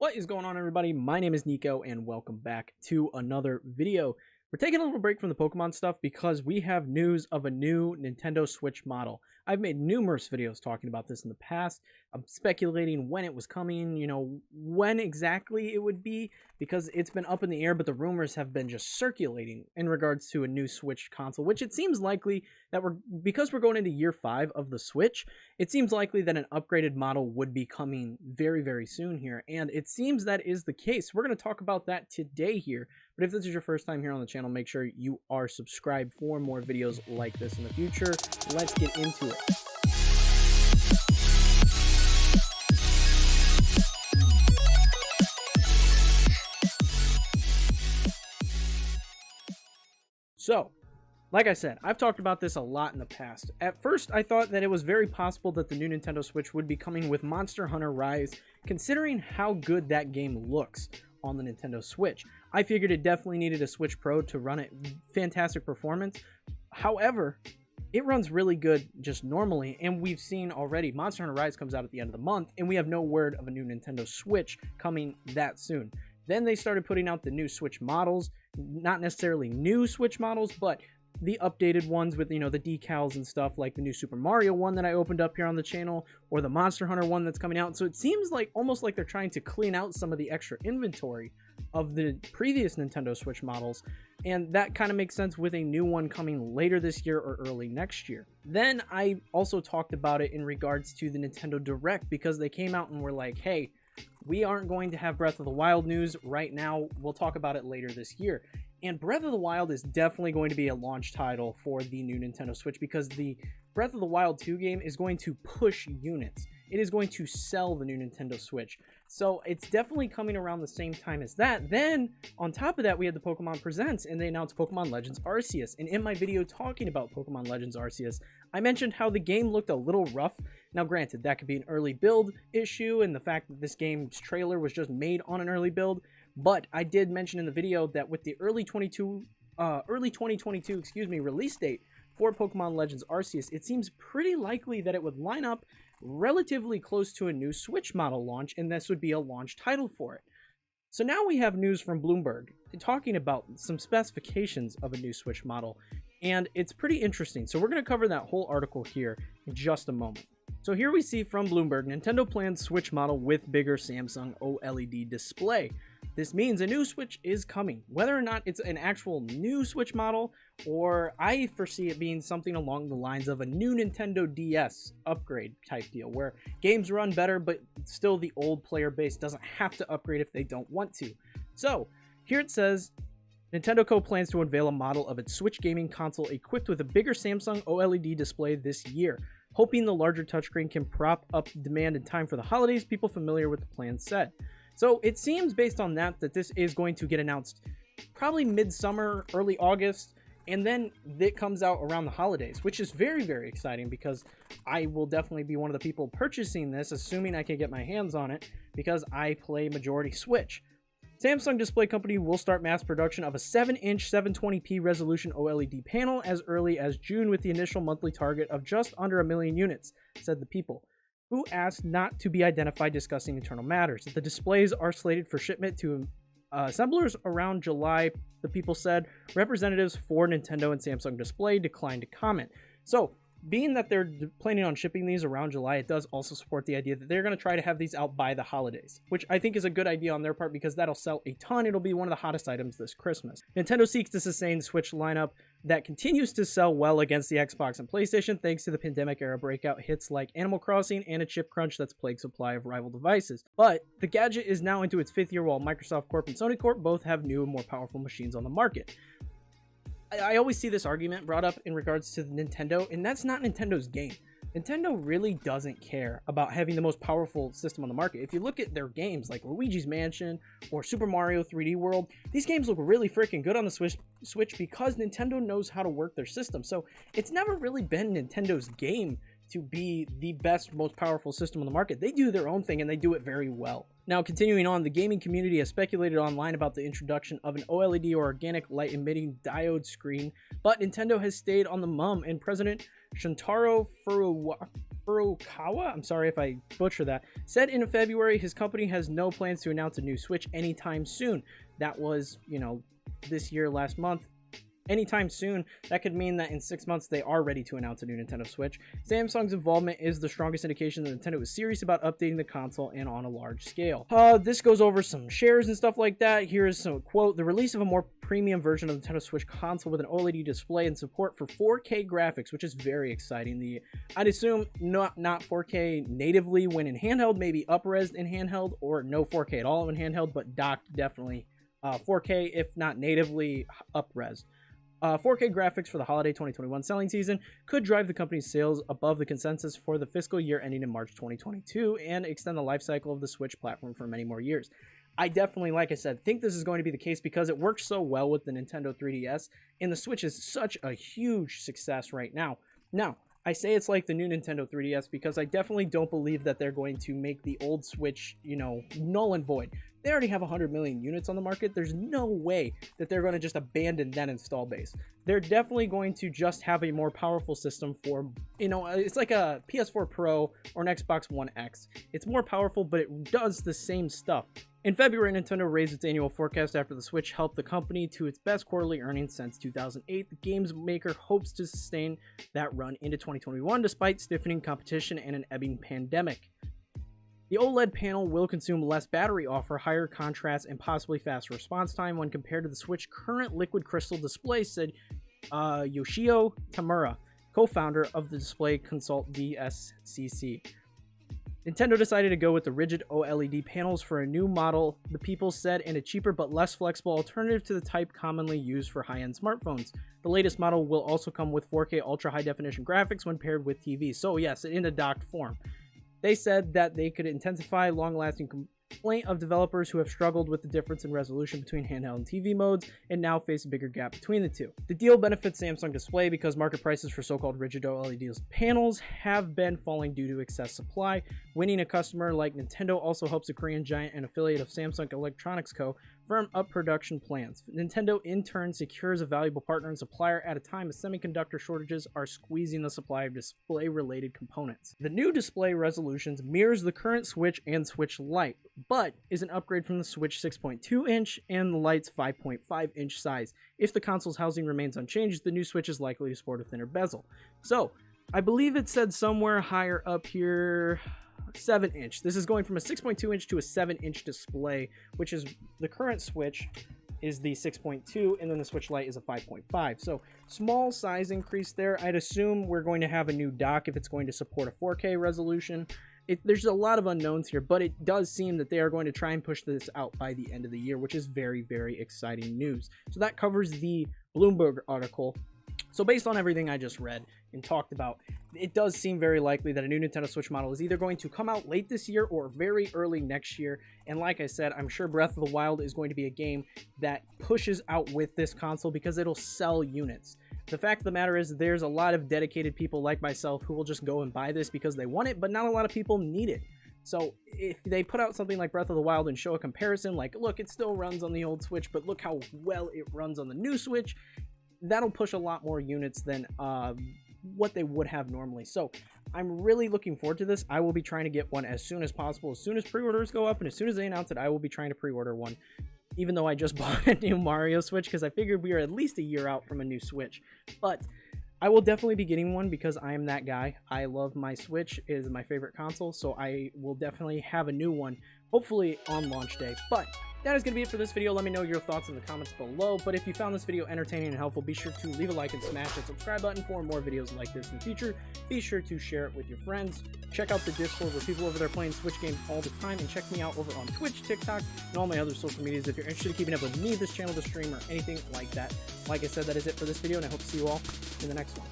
What is going on, everybody? My name is Kneeckoh and welcome back to another video. We're taking a little break from the Pokemon stuff because we have news of a new Nintendo Switch model. I've made numerous videos talking about this in the past. I'm speculating when it was coming, when exactly it would be, because it's been up in the air, but the rumors have been just circulating in regards to a new Switch console, which it seems likely that because we're going into year 5 of the Switch, it seems likely that an upgraded model would be coming very, very soon here, and it seems that is the case. We're going to talk about that today here, but if this is your first time here on the channel, make sure you are subscribed for more videos like this in the future. Let's get into it. So, like I said, I've talked about this a lot in the past. At first, I thought that it was very possible that the new Nintendo Switch would be coming with Monster Hunter Rise, considering how good that game looks on the Nintendo Switch. I figured it definitely needed a Switch Pro to run it. Fantastic performance. However, it runs really good just normally, and we've seen already Monster Hunter Rise comes out at the end of the month, and we have no word of a new Nintendo Switch coming that soon. Then they started putting out the new Switch models, not necessarily new Switch models, but the updated ones with, the decals and stuff, like the new Super Mario one that I opened up here on the channel, or the Monster Hunter one that's coming out. So it seems like almost like they're trying to clean out some of the extra inventory of the previous Nintendo Switch models, and that kind of makes sense with a new one coming later this year or early next year. Then I also talked about it in regards to the Nintendo Direct, because they came out and were like, hey, we aren't going to have Breath of the Wild news right now. We'll talk about it later this year. And Breath of the Wild is definitely going to be a launch title for the new Nintendo Switch, because the Breath of the Wild 2 game is going to push units. It is going to sell the new Nintendo Switch. So it's definitely coming around the same time as that. Then, on top of that, we had the Pokemon Presents, and they announced Pokemon Legends Arceus. And in my video talking about Pokemon Legends Arceus, I mentioned how the game looked a little rough. Now, granted, that could be an early build issue, and the fact that this game's trailer was just made on an early build. But I did mention in the video that with the early 2022 release date for Pokemon Legends Arceus, it seems pretty likely that it would line up relatively close to a new Switch model launch, and this would be a launch title for it. So now we have news from Bloomberg talking about some specifications of a new Switch model, and it's pretty interesting. So we're going to cover that whole article here in just a moment. So here we see from Bloomberg, Nintendo plans Switch model with bigger Samsung OLED display. This means a new Switch is coming. Whether or not it's an actual new Switch model, or I foresee it being something along the lines of a new Nintendo DS upgrade type deal, where games run better, but still the old player base doesn't have to upgrade if they don't want to. So here it says, Nintendo Co. plans to unveil a model of its Switch gaming console equipped with a bigger Samsung OLED display this year, hoping the larger touchscreen can prop up demand in time for the holidays, people familiar with the plan said. So it seems based on that this is going to get announced probably midsummer, early August, and then it comes out around the holidays, which is very, very exciting, because I will definitely be one of the people purchasing this, assuming I can get my hands on it, because I play majority Switch. Samsung Display Company will start mass production of a 7-inch 720p resolution OLED panel as early as June, with the initial monthly target of just under 1 million units, said the people, who asked not to be identified discussing internal matters. The displays are slated for shipment to assemblers around July, the people said. Representatives for Nintendo and Samsung Display declined to comment. So, being that they're planning on shipping these around July, it does also support the idea that they're going to try to have these out by the holidays, which I think is a good idea on their part, because that'll sell a ton. It'll be one of the hottest items this Christmas. Nintendo seeks to sustain the Switch lineup that continues to sell well against the Xbox and PlayStation, thanks to the pandemic-era breakout hits like Animal Crossing and a chip crunch that's plagued supply of rival devices. But the gadget is now into its 5th year, while Microsoft Corp and Sony Corp both have new and more powerful machines on the market. I always see this argument brought up in regards to Nintendo, and that's not Nintendo's game. Nintendo really doesn't care about having the most powerful system on the market. If you look at their games like Luigi's Mansion or Super Mario 3D World, these games look really freaking good on the Switch because Nintendo knows how to work their system. So it's never really been Nintendo's game to be the best, most powerful system on the market. They do their own thing, and they do it very well. Now, continuing on, the gaming community has speculated online about the introduction of an OLED or organic light emitting diode screen, but Nintendo has stayed on the mum, and President Shuntaro Furukawa, I'm sorry if I butcher that, said in February his company has no plans to announce a new Switch anytime soon. That was, this year, last month. Anytime soon, that could mean that in 6 months they are ready to announce a new Nintendo Switch. Samsung's involvement is the strongest indication that Nintendo is serious about updating the console and on a large scale. This goes over some shares and stuff like that. Here is some quote: "The release of a more premium version of the Nintendo Switch console with an OLED display and support for 4K graphics," which is very exciting. I'd assume not 4K natively when in handheld, maybe up-res in handheld, or no 4K at all in handheld, but docked definitely 4K, if not natively up-res. 4K graphics for the holiday 2021 selling season could drive the company's sales above the consensus for the fiscal year ending in March 2022 and extend the life cycle of the Switch platform for many more years. I definitely, like I said, think this is going to be the case because it works so well with the Nintendo 3DS, and the Switch is such a huge success right now. Now, I say it's like the new Nintendo 3DS because I definitely don't believe that they're going to make the old Switch, null and void. They already have 100 million units on the market. There's no way that they're going to just abandon that install base. They're definitely going to just have a more powerful system for, it's like a PS4 Pro or an Xbox One X. It's more powerful, but it does the same stuff. In February, Nintendo raised its annual forecast after the Switch helped the company to its best quarterly earnings since 2008. The games maker hopes to sustain that run into 2021 despite stiffening competition and an ebbing pandemic. The OLED panel will consume less battery, offer higher contrast, and possibly faster response time when compared to the Switch's current liquid crystal display, said Yoshio Tamura, co-founder of the display consult VSCC. Nintendo decided to go with the rigid OLED panels for a new model, the people said, and a cheaper but less flexible alternative to the type commonly used for high-end smartphones. The latest model will also come with 4K ultra high-definition graphics when paired with TV, so yes, in a docked form. They said that they could intensify long-lasting complaint of developers who have struggled with the difference in resolution between handheld and TV modes and now face a bigger gap between the two. The deal benefits Samsung Display because market prices for so-called rigid OLED panels have been falling due to excess supply. Winning a customer like Nintendo also helps a Korean giant and affiliate of Samsung Electronics Co. firm up production plans. Nintendo in turn secures a valuable partner and supplier at a time as semiconductor shortages are squeezing the supply of display-related components. The new display resolutions mirrors the current Switch and Switch Lite, but is an upgrade from the Switch 6.2-inch and the Lite's 5.5-inch size. If the console's housing remains unchanged, the new Switch is likely to sport a thinner bezel. So, I believe it said somewhere higher up here, 7-inch. This is going from a 6.2-inch to a 7-inch display, which is the current Switch is the 6.2, and then the Switch Lite is a 5.5. So small size increase there. I'd assume we're going to have a new dock if it's going to support a 4K resolution. There's a lot of unknowns here, but it does seem that they are going to try and push this out by the end of the year, which is very, very exciting news. So that covers the Bloomberg article. So based on everything I just read and talked about, it does seem very likely that a new Nintendo Switch model is either going to come out late this year or very early next year. And like I said, I'm sure Breath of the Wild is going to be a game that pushes out with this console because it'll sell units. The fact of the matter is there's a lot of dedicated people like myself who will just go and buy this because they want it, but not a lot of people need it. So if they put out something like Breath of the Wild and show a comparison, like, look, it still runs on the old Switch, but look how well it runs on the new Switch, that'll push a lot more units than what they would have normally. So I'm really looking forward to this. I will be trying to get one as soon as possible. As soon as pre-orders go up and as soon as they announce it, I will be trying to pre-order one, even though I just bought a new Mario Switch because I figured we are at least a year out from a new Switch. But I will definitely be getting one because I am that guy. I love my Switch. It is my favorite console, so I will definitely have a new one, hopefully on launch day. But that is going to be it for this video. Let me know your thoughts in the comments below. But if you found this video entertaining and helpful, be sure to leave a like and smash that subscribe button for more videos like this in the future. Be sure to share it with your friends. Check out the Discord where people over there playing Switch games all the time. And check me out over on Twitch, TikTok, and all my other social medias if you're interested in keeping up with me, this channel, the stream, or anything like that. Like I said, that is it for this video, and I hope to see you all in the next one.